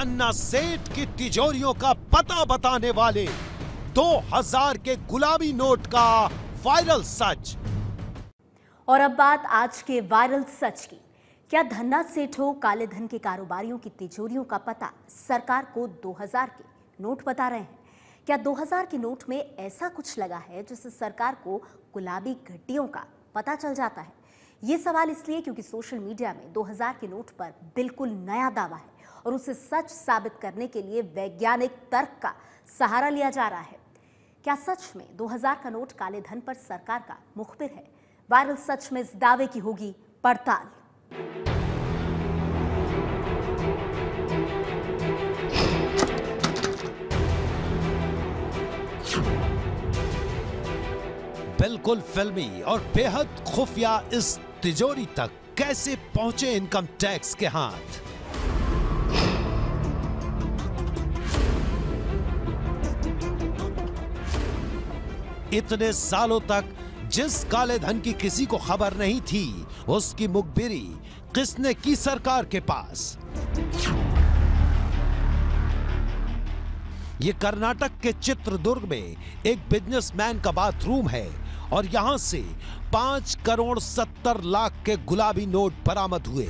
धन्ना सेठ की तिजोरियों का पता बताने वाले 2000 के गुलाबी नोट का वायरल सच। और अब बात आज के वायरल सच की। क्या धन्ना सेठों काले धन के कारोबारियों की तिजोरियों का पता सरकार को 2000 के नोट बता रहे हैं? क्या 2000 के नोट में ऐसा कुछ लगा है जिससे सरकार को गुलाबी घटियों का पता चल जाता है? ये सवाल इसलिए क्योंकि सोशल मीडिया में 2000 के नोट पर बिल्कुल नया दावा है और उसे सच साबित करने के लिए वैज्ञानिक तर्क का सहारा लिया जा रहा है। क्या सच में 2000 का नोट काले धन पर सरकार का मुखबिर है? वायरल सच में इस दावे की होगी पड़ताल। बिल्कुल फिल्मी और बेहद खुफिया इस तिजोरी तक कैसे पहुंचे इनकम टैक्स के हाथ? इतने सालों तक जिस काले धन की किसी को खबर नहीं थी, उसकी मुखबिरी किसने की सरकार के पास? ये कर्नाटक के चित्रदुर्ग में एक बिजनेसमैन का बाथरूम है और यहां से 5 करोड़ 70 लाख के गुलाबी नोट बरामद हुए।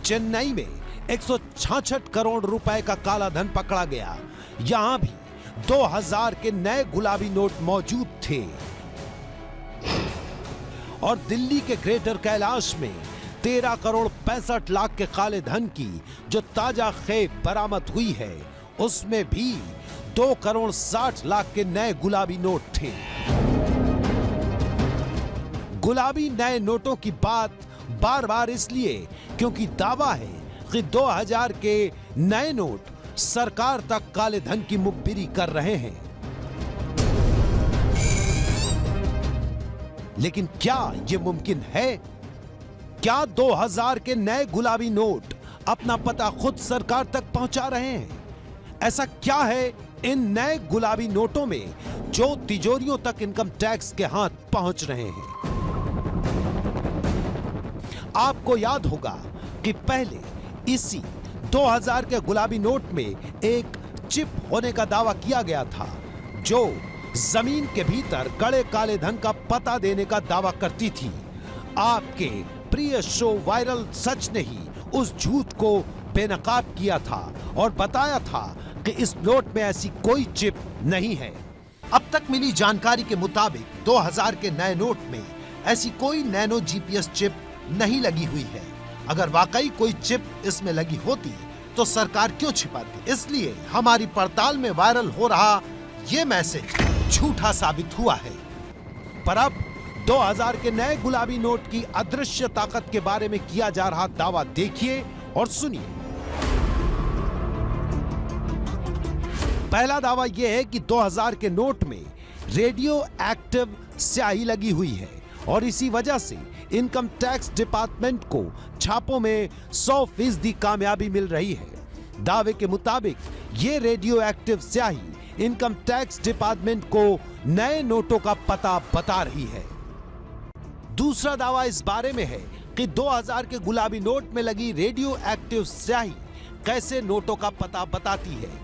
चेन्नई में 166 करोड़ रुपए का काला धन पकड़ा गया। यहां भी 2000 के नए गुलाबी नोट मौजूद थे। और दिल्ली के ग्रेटर कैलाश में 13 करोड़ 65 लाख के काले धन की जो ताजा खेप बरामद हुई है, उसमें भी 2 करोड़ 60 लाख के नए गुलाबी नोट थे। गुलाबी नए नोटों की बात बार बार इसलिए क्योंकि दावा है कि 2000 के नए नोट सरकार तक काले धन की मुखबिरी कर रहे हैं। लेकिन क्या यह मुमकिन है? क्या 2000 के नए गुलाबी नोट अपना पता खुद सरकार तक पहुंचा रहे हैं? ऐसा क्या है इन नए गुलाबी नोटों में जो तिजोरियों तक इनकम टैक्स के हाथ पहुंच रहे हैं? आपको याद होगा कि पहले इसी 2000 के गुलाबी नोट में एक चिप होने का दावा किया गया था जो जमीन के भीतर गड़े काले धन का पता देने का दावा करती थी। आपके प्रिय शो वायरल सच ने ही उस झूठ को बेनकाब किया था और बताया था कि इस नोट में ऐसी कोई चिप नहीं है। अब तक मिली जानकारी के मुताबिक 2000 के नए नोट में ऐसी कोई नैनो जीपीएस चिप नहीं लगी हुई है। अगर वाकई कोई चिप इसमें लगी होती तो सरकार क्यों छिपाती? इसलिए हमारी पड़ताल में वायरल हो रहा ये मैसेज झूठा साबित हुआ है। पर अब 2000 के नए गुलाबी नोट की अदृश्य ताकत के बारे में किया जा रहा दावा देखिए और सुनिए। पहला दावा यह है कि 2000 के नोट में रेडियो एक्टिव स्याही लगी हुई है और इसी वजह से इनकम टैक्स डिपार्टमेंट को छापों में 100% कामयाबी मिल रही है। दावे के मुताबिक ये रेडियो एक्टिव स्याही इनकम टैक्स डिपार्टमेंट को नए नोटों का पता बता रही है। दूसरा दावा इस बारे में है कि 2000 के गुलाबी नोट में लगी रेडियो एक्टिव स्याही कैसे नोटों का पता बताती है।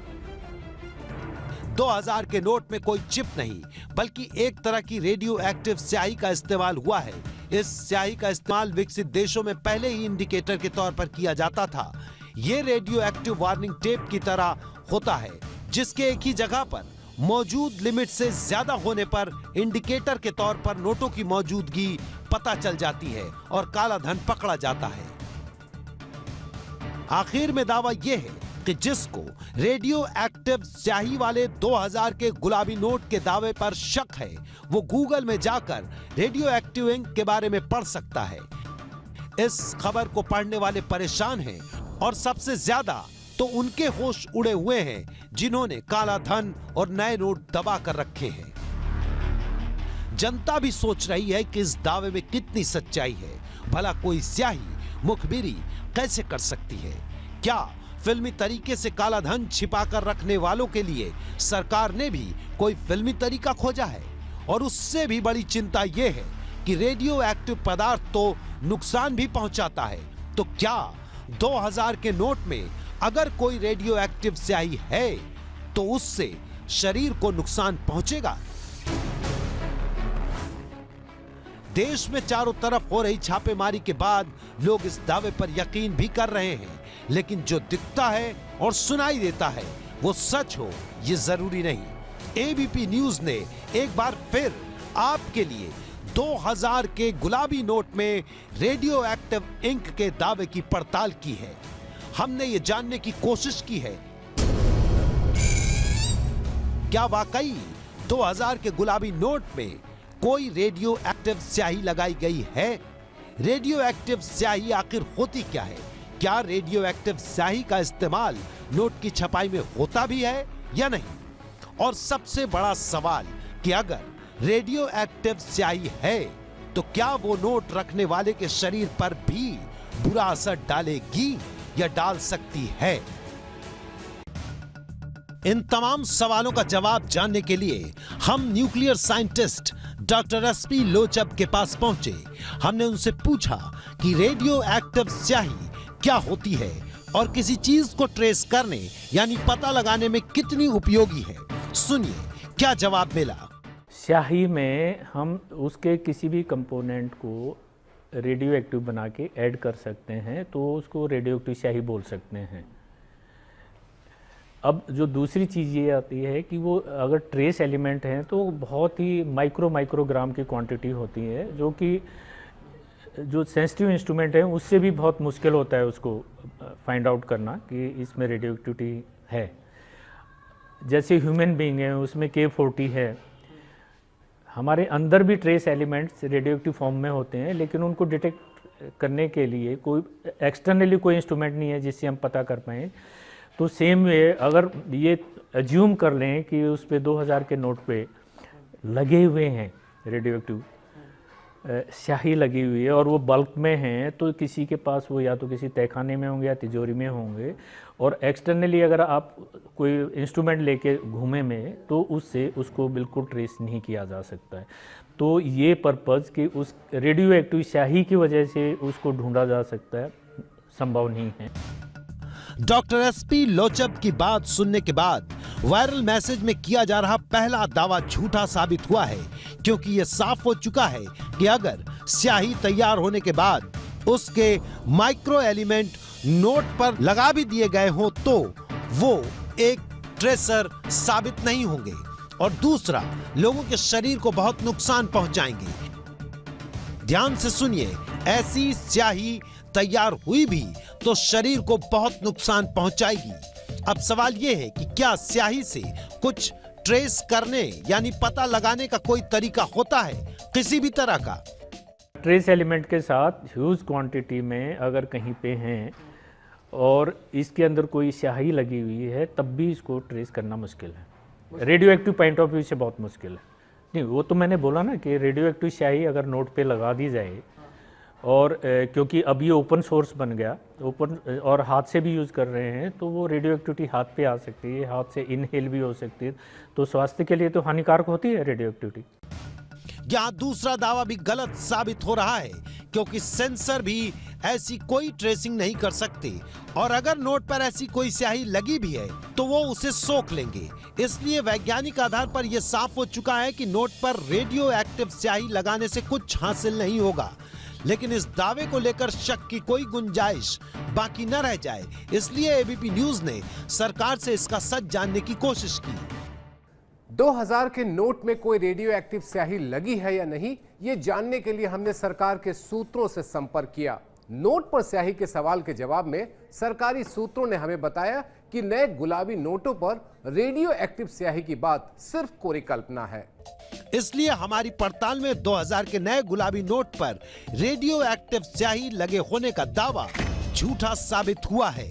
2000 के नोट में कोई चिप नहीं बल्कि एक तरह की रेडियो एक्टिव स्याही का इस्तेमाल हुआ है। इस स्याही का इस्तेमाल विकसित देशों में पहले ही इंडिकेटर के तौर पर किया जाता था। यह रेडियो एक्टिव वार्निंग टेप की तरह होता है जिसके एक ही जगह पर मौजूद लिमिट से ज्यादा होने पर इंडिकेटर के तौर पर नोटों की मौजूदगी पता चल जाती है और काला धन पकड़ा जाता है। आखिर में दावा यह है कि जिसको रेडियो एक्टिव स्याही वाले 2000 के गुलाबी नोट के दावे पर शक है वो गूगल में जाकर रेडियो एक्टिव इंक के बारे में पढ़ सकता है। इस खबर को पढ़ने वाले परेशान हैं और सबसे ज्यादा तो उनके होश उड़े हुए हैं जिन्होंने काला धन और नए नोट दबा कर रखे हैं। जनता भी सोच रही है कि इस दावे में कितनी सच्चाई है। भला कोई स्याही मुखबिरी कैसे कर सकती है? क्या फिल्मी तरीके से काला धन छिपाकर रखने वालों के लिए सरकार ने भी कोई फिल्मी तरीका खोजा है? और उससे भी बड़ी चिंता यह है कि रेडियो एक्टिव पदार्थ तो नुकसान भी पहुंचाता है, तो क्या 2000 के नोट में अगर कोई रेडियो एक्टिव स्याही है तो उससे शरीर को नुकसान पहुंचेगा। देश में चारों तरफ हो रही छापेमारी के बाद लोग इस दावे पर यकीन भी कर रहे हैं, लेकिन जो दिखता है और सुनाई देता है वो सच हो ये जरूरी नहीं। एबीपी न्यूज ने एक बार फिर आपके लिए 2000 के गुलाबी नोट में रेडियो एक्टिव इंक के दावे की पड़ताल की है। हमने ये जानने की कोशिश की है क्या वाकई 2000 के गुलाबी नोट में कोई रेडियो एक्टिव स्याही लगाई गई है। रेडियो एक्टिव स्याही आखिर होती क्या है? क्या रेडियो एक्टिव स्याही का इस्तेमाल नोट की छपाई में होता भी है या नहीं? और सबसे बड़ा सवाल कि अगर रेडियो एक्टिव स्याही है तो क्या वो नोट रखने वाले के शरीर पर भी बुरा असर डालेगी या डाल सकती है? इन तमाम सवालों का जवाब जानने के लिए हम nuclear scientist doctor SP Lochab के पास पहुंचे। हमने उनसे पूछा कि रेडियो एक्टिव स्याही क्या होती है और किसी चीज को ट्रेस करने यानी पता लगाने में कितनी उपयोगी है। सुनिए क्या जवाब मिला। स्याही में हम उसके किसी भी कंपोनेंट को रेडियो एक्टिव बना के ऐड कर सकते हैं तो उसको रेडियो एक्टिव स्याही बोल सकते हैं। अब जो दूसरी चीज़ ये आती है कि वो अगर ट्रेस एलिमेंट हैं तो बहुत ही माइक्रोग्राम की क्वांटिटी होती है, जो कि जो सेंसिटिव इंस्ट्रूमेंट है उससे भी बहुत मुश्किल होता है उसको फाइंड आउट करना कि इसमें रेडियो एक्टिविटी है। जैसे ह्यूमन बीइंग है उसमें K40 है। हमारे अंदर भी trace elements radio active form में होते हैं, लेकिन उनको डिटेक्ट करने के लिए कोई एक्सटर्नली कोई इंस्ट्रूमेंट नहीं है जिससे हम पता कर पाएँ। तो सेम वे अगर ये एज्यूम कर लें कि उस पे 2000 के नोट पे लगे हुए हैं रेडियो एक्टिव स्याही लगी हुई है और वो बल्क में हैं, तो किसी के पास वो या तो किसी तहखाने में होंगे या तिजोरी में होंगे, और एक्सटर्नली अगर आप कोई इंस्ट्रूमेंट लेके घूमे में तो उससे उसको बिल्कुल ट्रेस नहीं किया जा सकता है। तो ये पर्पज़ कि उस रेडियो एक्टिव स्याही की वजह से उसको ढूंढा जा सकता है संभव नहीं है। डॉक्टर एसपी लोचब की बात सुनने के बाद वायरल मैसेज में किया जा रहा पहला दावा झूठा साबित हुआ है, क्योंकि यह साफ हो चुका है कि अगर स्याही तैयार होने के बाद उसके माइक्रो एलिमेंट नोट पर लगा भी दिए गए हों तो वो एक ट्रेसर साबित नहीं होंगे, और दूसरा लोगों के शरीर को बहुत नुकसान पहुंचाएंगे। ध्यान से सुनिए, ऐसी स्याही तैयार हुई भी तो शरीर को बहुत नुकसान पहुंचाएगी। अब सवाल यह है कि क्या स्याही से कुछ ट्रेस करने यानी पता लगाने का कोई तरीका होता है किसी भी तरह का? ट्रेस एलिमेंट के साथ ह्यूज क्वांटिटी में अगर कहीं पे हैं और इसके अंदर कोई स्याही लगी हुई है तब भी इसको ट्रेस करना मुश्किल है। Radio active point of view से बहुत मुश्किल है। नहीं, वो तो मैंने बोला ना कि रेडियो एक्टिव स्याही अगर नोट पे लगा दी जाए, और क्योंकि अब ये ओपन सोर्स बन गया, ओपन और हाथ से भी यूज़ कर रहे हैं, तो वो रेडियो एक्टिविटी हाथ पे आ सकती है, हाथ से इनहेल भी हो सकती है, तो स्वास्थ्य के लिए तो हानिकारक होती है रेडियो एक्टिविटी। यहाँ दूसरा दावा भी गलत साबित हो रहा है, क्योंकि सेंसर भी ऐसी कोई ट्रेसिंग नहीं कर सकते, और अगर नोट पर ऐसी कोई स्याही लगी भी है तो वो उसे सोख लेंगे। इसलिए वैज्ञानिक आधार पर यह साफ हो चुका है कि नोट पर रेडियो एक्टिव स्याही लगाने से कुछ हासिल नहीं होगा। लेकिन इस दावे को लेकर शक की कोई गुंजाइश बाकी न रह जाए, इसलिए एबीपी न्यूज ने सरकार से इसका सच जानने की कोशिश की। 2000 के नोट में कोई रेडियो एक्टिव स्याही लगी है या नहीं, ये जानने के लिए हमने सरकार के सूत्रों से संपर्क किया। नोट पर स्याही के सवाल के जवाब में सरकारी सूत्रों ने हमें बताया कि नए गुलाबी नोटों पर रेडियो एक्टिव स्याही की बात सिर्फ कोरी कल्पना है। इसलिए हमारी पड़ताल में 2000 के नए गुलाबी नोट पर रेडियो एक्टिव स्याही लगे होने का दावा झूठा साबित हुआ है।